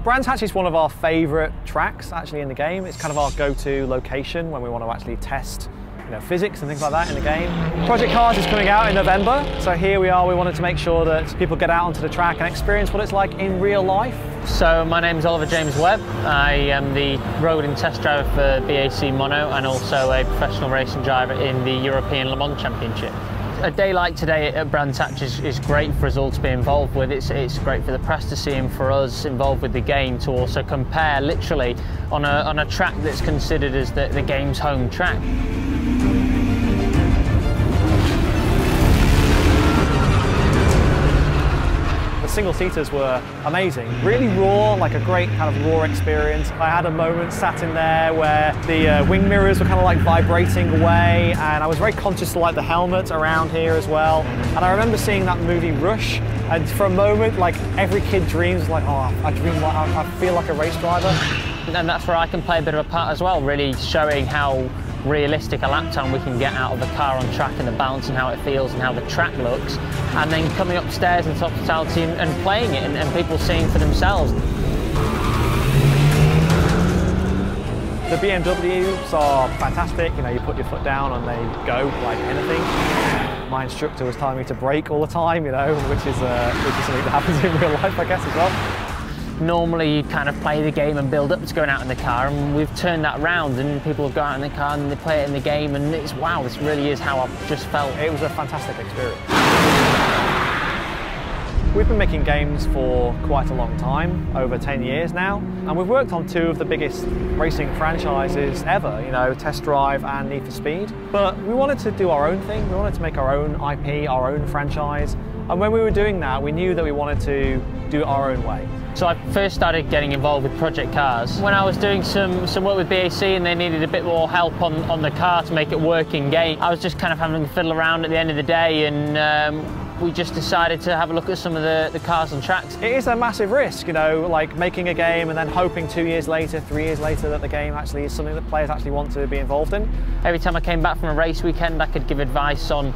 Brands Hatch is one of our favourite tracks actually in the game. It's kind of our go-to location when we want to actually test physics and things like that in the game. Project Cars is coming out in November, so here we are. We wanted to make sure that people get out onto the track and experience what it's like in real life. So my name's Oliver James Webb. I am the road and test driver for BAC Mono and also a professional racing driver in the European Le Mans Championship. A day like today at Brands Hatch is great for us all to be involved with. It's great for the press to see and for us involved with the game to also compare literally on a track that's considered as the game's home track. Single-seaters were amazing, really raw, like a great kind of raw experience. I had a moment sat in there where the wing mirrors were kind of like vibrating away, and I was very conscious of like the helmet around here as well. And I remember seeing that movie Rush, and for a moment, like every kid dreams, like, oh, I feel like a race driver. And that's where I can play a bit of a part as well, really showing how realistic a lap time we can get out of the car on track and the balance and how it feels and how the track looks, and then coming upstairs into hospitality and playing it and people seeing for themselves. The BMWs are fantastic. You put your foot down and they go like anything. My instructor was telling me to brake all the time, which is something that happens in real life, I guess, as well. Normally you kind of play the game and build up to going out in the car, and we've turned that round and people go out in the car and they play it in the game, and it's wow, this really is how I've just felt. It was a fantastic experience. We've been making games for quite a long time, over 10 years now, and we've worked on two of the biggest racing franchises ever, Test Drive and Need for Speed. But we wanted to do our own thing, we wanted to make our own IP, our own franchise, and when we were doing that, we knew that we wanted to do it our own way. So I first started getting involved with Project Cars when I was doing some work with BAC and they needed a bit more help on the car to make it work in game. I was just kind of having to fiddle around at the end of the day, and we just decided to have a look at some of the cars and tracks. It is a massive risk, like making a game and then hoping 2 years later, 3 years later that the game actually is something that players actually want to be involved in. Every time I came back from a race weekend, I could give advice on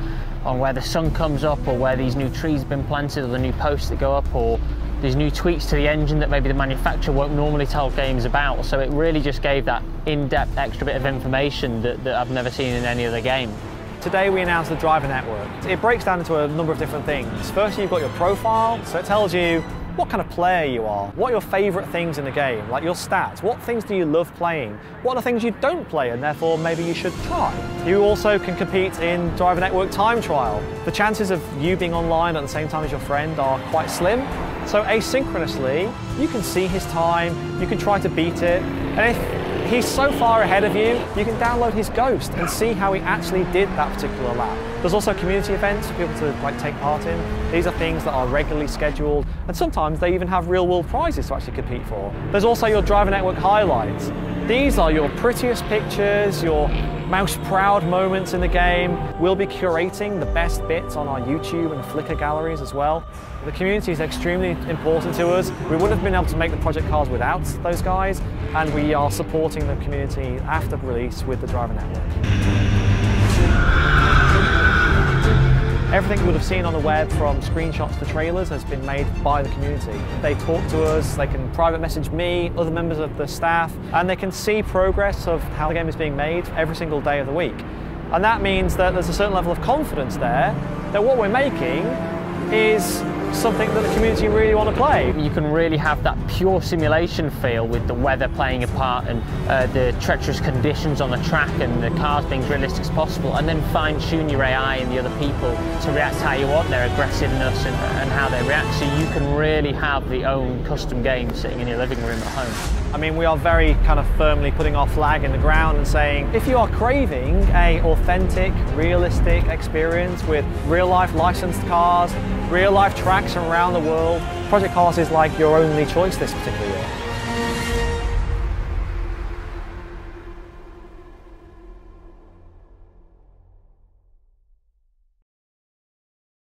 where the sun comes up, or where these new trees have been planted, or the new posts that go up, or these new tweaks to the engine that maybe the manufacturer won't normally tell games about. So it really just gave that in-depth extra bit of information that I've never seen in any other game. Today we announced the driver network. It breaks down into a number of different things. First, you've got your profile, so it tells you what kind of player you are, what are your favourite things in the game, like your stats, what things do you love playing, what are things you don't play and therefore maybe you should try. You also can compete in Driver Network Time Trial. The chances of you being online at the same time as your friend are quite slim, so asynchronously you can see his time, you can try to beat it, and if he's so far ahead of you, you can download his Ghost and see how he actually did that particular lap. There's also community events for people to take part in. These are things that are regularly scheduled, and sometimes they even have real-world prizes to actually compete for. There's also your Driver Network highlights. These are your prettiest pictures, your most proud moments in the game. We'll be curating the best bits on our YouTube and Flickr galleries as well. The community is extremely important to us. We wouldn't have been able to make the Project Cars without those guys, and we are supporting the community after release with the Driver Network. Everything you would have seen on the web, from screenshots to trailers, has been made by the community. They talk to us, they can private message me, other members of the staff, and they can see progress of how the game is being made every single day of the week. And that means that there's a certain level of confidence there that what we're making is something that the community really want to play. You can really have that pure simulation feel with the weather playing a part and the treacherous conditions on the track and the cars being as realistic as possible, and then fine-tune your AI and the other people to react how you want, their aggressiveness and how they react, so you can really have the own custom game sitting in your living room at home. I mean, we are very kind of firmly putting our flag in the ground and saying, if you are craving an authentic, realistic experience with real-life licensed cars, real-life tracks from around the world, Project Cars is like your only choice this particular year.